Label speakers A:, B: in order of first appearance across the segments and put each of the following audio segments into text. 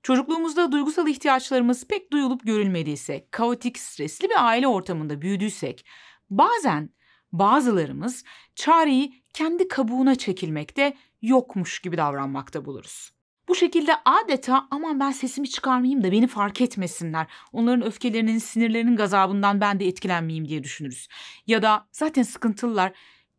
A: Çocukluğumuzda duygusal ihtiyaçlarımız pek duyulup görülmediyse, kaotik, stresli bir aile ortamında büyüdüysek, bazen bazılarımız çareyi kendi kabuğuna çekilmekte, yokmuş gibi davranmakta buluruz. Bu şekilde adeta aman ben sesimi çıkarmayayım da beni fark etmesinler, onların öfkelerinin, sinirlerinin gazabından ben de etkilenmeyeyim diye düşünürüz. Ya da zaten sıkıntılılar,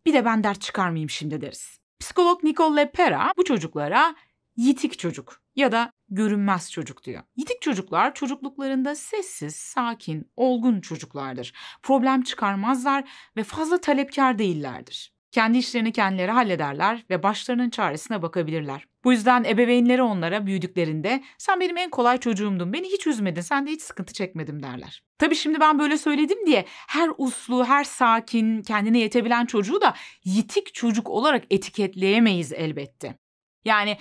A: bir de ben dert çıkarmayayım şimdi deriz. Psikolog Nicole LePera bu çocuklara yitik çocuk ya da görünmez çocuk diyor. Yitik çocuklar çocukluklarında sessiz, sakin, olgun çocuklardır. Problem çıkarmazlar ve fazla talepkar değillerdir. Kendi işlerini kendileri hallederler ve başlarının çaresine bakabilirler. Bu yüzden ebeveynleri onlara büyüdüklerinde sen benim en kolay çocuğumdun, beni hiç üzmedin, sen de hiç sıkıntı çekmedim derler. Tabii şimdi ben böyle söyledim diye her uslu, her sakin, kendine yetebilen çocuğu da yitik çocuk olarak etiketleyemeyiz elbette. Yani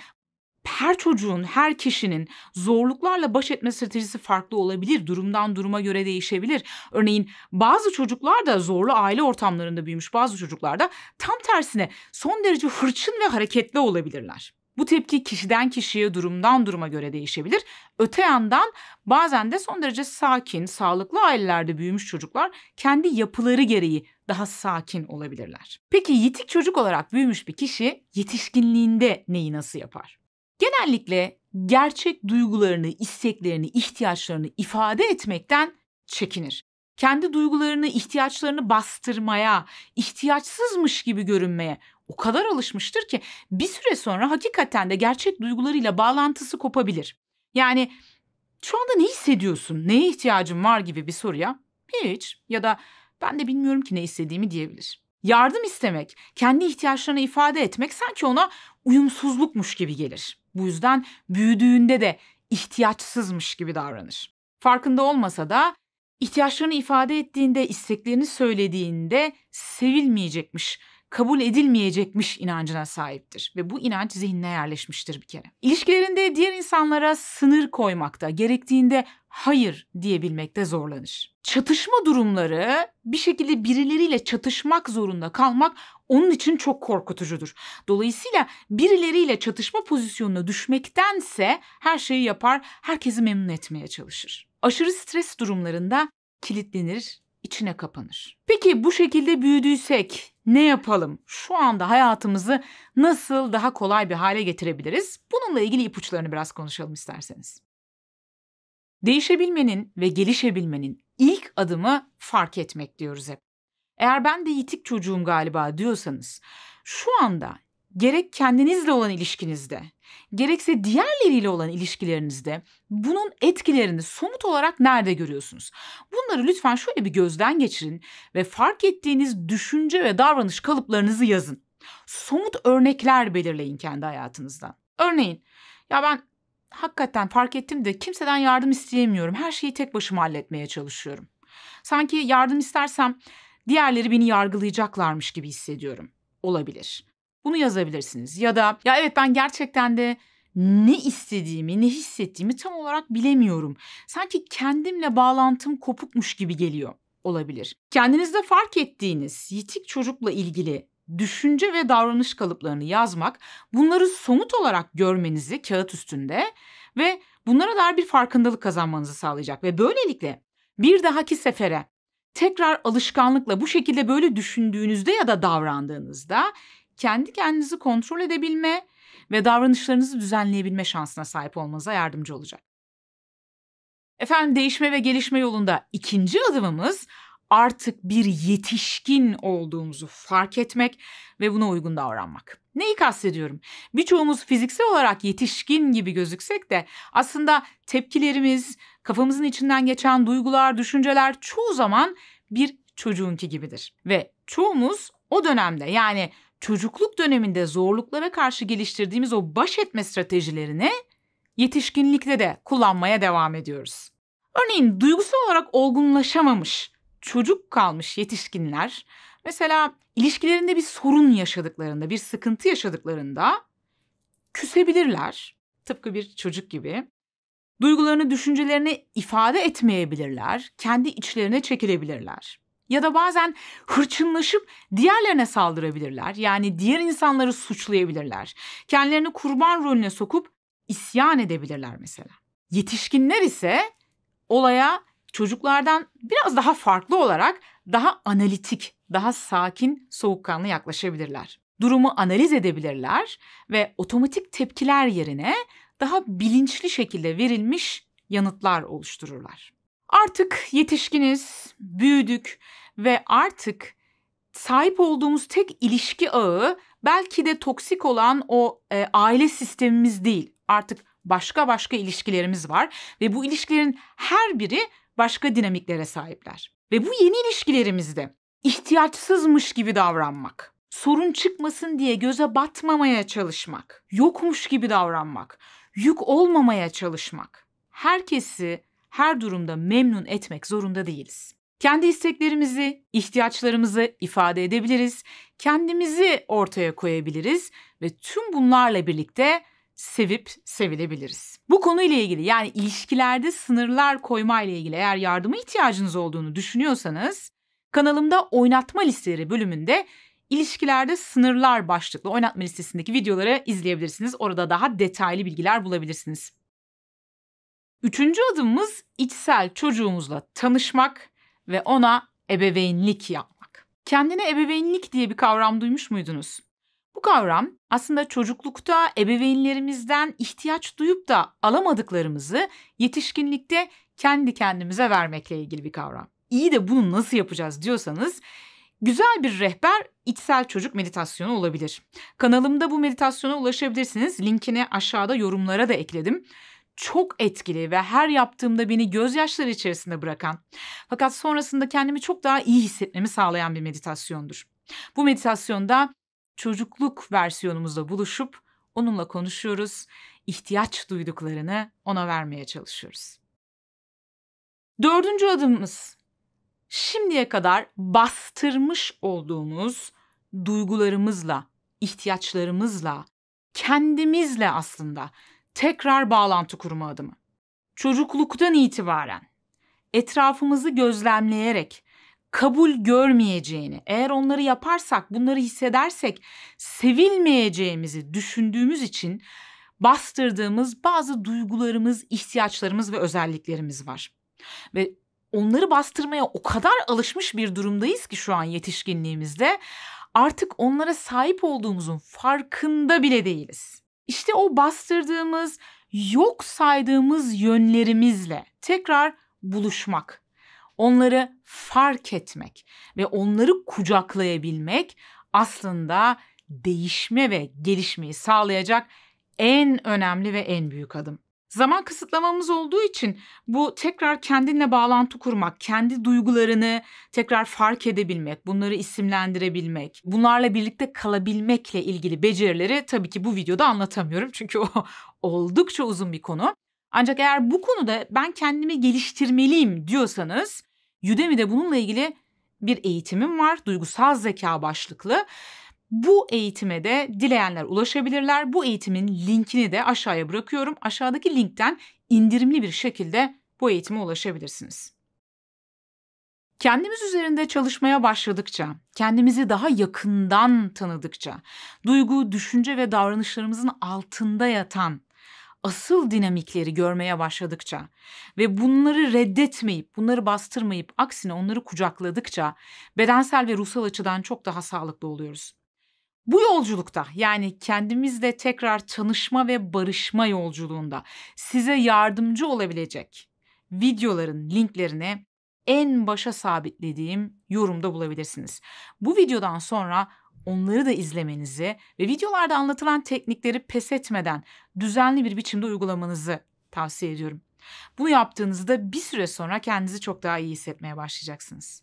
A: her çocuğun, her kişinin zorluklarla baş etme stratejisi farklı olabilir. Durumdan duruma göre değişebilir. Örneğin bazı çocuklar da zorlu aile ortamlarında büyümüş bazı çocuklar da tam tersine son derece hırçın ve hareketli olabilirler. Bu tepki kişiden kişiye, durumdan duruma göre değişebilir. Öte yandan bazen de son derece sakin, sağlıklı ailelerde büyümüş çocuklar kendi yapıları gereği daha sakin olabilirler. Peki yitik çocuk olarak büyümüş bir kişi yetişkinliğinde neyi nasıl yapar? Genellikle gerçek duygularını, isteklerini, ihtiyaçlarını ifade etmekten çekinir. Kendi duygularını, ihtiyaçlarını bastırmaya, ihtiyaçsızmış gibi görünmeye o kadar alışmıştır ki bir süre sonra hakikaten de gerçek duygularıyla bağlantısı kopabilir. Yani şu anda ne hissediyorsun, neye ihtiyacın var gibi bir soruya hiç ya da ben de bilmiyorum ki ne istediğimi diyebilir. Yardım istemek, kendi ihtiyaçlarını ifade etmek sanki ona uyumsuzlukmuş gibi gelir. Bu yüzden büyüdüğünde de ihtiyaçsızmış gibi davranır. Farkında olmasa da ihtiyaçlarını ifade ettiğinde, isteklerini söylediğinde sevilmeyecekmiş, kabul edilmeyecekmiş inancına sahiptir. Ve bu inanç zihnine yerleşmiştir bir kere. İlişkilerinde diğer insanlara sınır koymakta, gerektiğinde hayır diyebilmekte zorlanır. Çatışma durumları, bir şekilde birileriyle çatışmak zorunda kalmak onun için çok korkutucudur. Dolayısıyla birileriyle çatışma pozisyonuna düşmektense her şeyi yapar, herkesi memnun etmeye çalışır. Aşırı stres durumlarında kilitlenir, içine kapanır. Peki bu şekilde büyüdüysek ne yapalım? Şu anda hayatımızı nasıl daha kolay bir hale getirebiliriz? Bununla ilgili ipuçlarını biraz konuşalım isterseniz. Değişebilmenin ve gelişebilmenin ilk adımı fark etmek diyoruz hep. Eğer ben de yitik çocuğum galiba diyorsanız, şu anda gerek kendinizle olan ilişkinizde, gerekse diğerleriyle olan ilişkilerinizde bunun etkilerini somut olarak nerede görüyorsunuz? Bunları lütfen şöyle bir gözden geçirin ve fark ettiğiniz düşünce ve davranış kalıplarınızı yazın. Somut örnekler belirleyin kendi hayatınızdan. Örneğin, ya ben hakikaten fark ettim de kimseden yardım isteyemiyorum. Her şeyi tek başıma halletmeye çalışıyorum. Sanki yardım istersem diğerleri beni yargılayacaklarmış gibi hissediyorum. Olabilir. Bunu yazabilirsiniz. Ya da ya evet ben gerçekten de ne istediğimi, ne hissettiğimi tam olarak bilemiyorum. Sanki kendimle bağlantım kopukmuş gibi geliyor. Olabilir. Kendinizde fark ettiğiniz yitik çocukla ilgili düşünce ve davranış kalıplarını yazmak, bunları somut olarak görmenizi kağıt üstünde ve bunlara dair bir farkındalık kazanmanızı sağlayacak. Ve böylelikle bir dahaki sefere tekrar alışkanlıkla bu şekilde böyle düşündüğünüzde ya da davrandığınızda kendi kendinizi kontrol edebilme ve davranışlarınızı düzenleyebilme şansına sahip olmanıza yardımcı olacak. Efendim değişme ve gelişme yolunda ikinci adımımız artık bir yetişkin olduğumuzu fark etmek ve buna uygun davranmak. Neyi kastediyorum? Birçoğumuz fiziksel olarak yetişkin gibi gözüksek de aslında tepkilerimiz, kafamızın içinden geçen duygular, düşünceler çoğu zaman bir çocuğunki gibidir. Ve çoğumuz o dönemde yani çocukluk döneminde zorluklara karşı geliştirdiğimiz o baş etme stratejilerini yetişkinlikte de kullanmaya devam ediyoruz. Örneğin duygusal olarak olgunlaşamamış, çocuk kalmış yetişkinler mesela ilişkilerinde bir sorun yaşadıklarında, bir sıkıntı yaşadıklarında küsebilirler. Tıpkı bir çocuk gibi. Duygularını, düşüncelerini ifade etmeyebilirler, kendi içlerine çekilebilirler. Ya da bazen hırçınlaşıp diğerlerine saldırabilirler. Yani diğer insanları suçlayabilirler. Kendilerini kurban rolüne sokup isyan edebilirler mesela. Yetişkinler ise olaya çocuklardan biraz daha farklı olarak daha analitik, daha sakin, soğukkanlı yaklaşabilirler. Durumu analiz edebilirler ve otomatik tepkiler yerine daha bilinçli şekilde verilmiş yanıtlar oluştururlar. Artık yetişkiniz, büyüdük ve artık sahip olduğumuz tek ilişki ağı belki de toksik olan o aile sistemimiz değil. Artık başka ilişkilerimiz var ve bu ilişkilerin her biri başka dinamiklere sahipler. Ve bu yeni ilişkilerimizde ihtiyaçsızmış gibi davranmak, sorun çıkmasın diye göze batmamaya çalışmak, yokmuş gibi davranmak, yük olmamaya çalışmak. Herkesi her durumda memnun etmek zorunda değiliz. Kendi isteklerimizi, ihtiyaçlarımızı ifade edebiliriz, kendimizi ortaya koyabiliriz ve tüm bunlarla birlikte sevip sevilebiliriz. Bu konuyla ilgili, yani ilişkilerde sınırlar koyma ile ilgili eğer yardıma ihtiyacınız olduğunu düşünüyorsanız, kanalımda oynatma listeleri bölümünde ilişkilerde sınırlar başlıklı oynatma listesindeki videoları izleyebilirsiniz. Orada daha detaylı bilgiler bulabilirsiniz. Üçüncü adımımız içsel çocuğumuzla tanışmak ve ona ebeveynlik yapmak. Kendine ebeveynlik diye bir kavram duymuş muydunuz? Bu kavram aslında çocuklukta ebeveynlerimizden ihtiyaç duyup da alamadıklarımızı yetişkinlikte kendi kendimize vermekle ilgili bir kavram. İyi de bunu nasıl yapacağız diyorsanız, güzel bir rehber içsel çocuk meditasyonu olabilir. Kanalımda bu meditasyona ulaşabilirsiniz. Linkini aşağıda yorumlara da ekledim. Çok etkili ve her yaptığımda beni gözyaşları içerisinde bırakan, fakat sonrasında kendimi çok daha iyi hissetmemi sağlayan bir meditasyondur. Bu meditasyonda çocukluk versiyonumuzla buluşup onunla konuşuyoruz, ihtiyaç duyduklarını ona vermeye çalışıyoruz. Dördüncü adımımız, şimdiye kadar bastırmış olduğumuz duygularımızla, ihtiyaçlarımızla, kendimizle aslında tekrar bağlantı kurma adımı. Çocukluktan itibaren etrafımızı gözlemleyerek kabul görmeyeceğini, eğer onları yaparsak, bunları hissedersek sevilmeyeceğimizi düşündüğümüz için bastırdığımız bazı duygularımız, ihtiyaçlarımız ve özelliklerimiz var. Ve onları bastırmaya o kadar alışmış bir durumdayız ki şu an yetişkinliğimizde artık onlara sahip olduğumuzun farkında bile değiliz. İşte o bastırdığımız, yok saydığımız yönlerimizle tekrar buluşmak, onları fark etmek ve onları kucaklayabilmek aslında değişme ve gelişmeyi sağlayacak en önemli ve en büyük adım. Zaman kısıtlamamız olduğu için bu tekrar kendinle bağlantı kurmak, kendi duygularını tekrar fark edebilmek, bunları isimlendirebilmek, bunlarla birlikte kalabilmekle ilgili becerileri tabii ki bu videoda anlatamıyorum. Çünkü o oldukça uzun bir konu. Ancak eğer bu konuda ben kendimi geliştirmeliyim diyorsanız, Udemy'de bununla ilgili bir eğitimim var, duygusal zeka başlıklı. Bu eğitime de dileyenler ulaşabilirler. Bu eğitimin linkini de aşağıya bırakıyorum. Aşağıdaki linkten indirimli bir şekilde bu eğitime ulaşabilirsiniz. Kendimiz üzerinde çalışmaya başladıkça, kendimizi daha yakından tanıdıkça, duygu, düşünce ve davranışlarımızın altında yatan asıl dinamikleri görmeye başladıkça ve bunları reddetmeyip, bunları bastırmayıp, aksine onları kucakladıkça bedensel ve ruhsal açıdan çok daha sağlıklı oluyoruz. Bu yolculukta, yani kendimizle tekrar tanışma ve barışma yolculuğunda size yardımcı olabilecek videoların linklerini en başa sabitlediğim yorumda bulabilirsiniz. Bu videodan sonra onları da izlemenizi ve videolarda anlatılan teknikleri pes etmeden düzenli bir biçimde uygulamanızı tavsiye ediyorum. Bunu yaptığınızda bir süre sonra kendinizi çok daha iyi hissetmeye başlayacaksınız.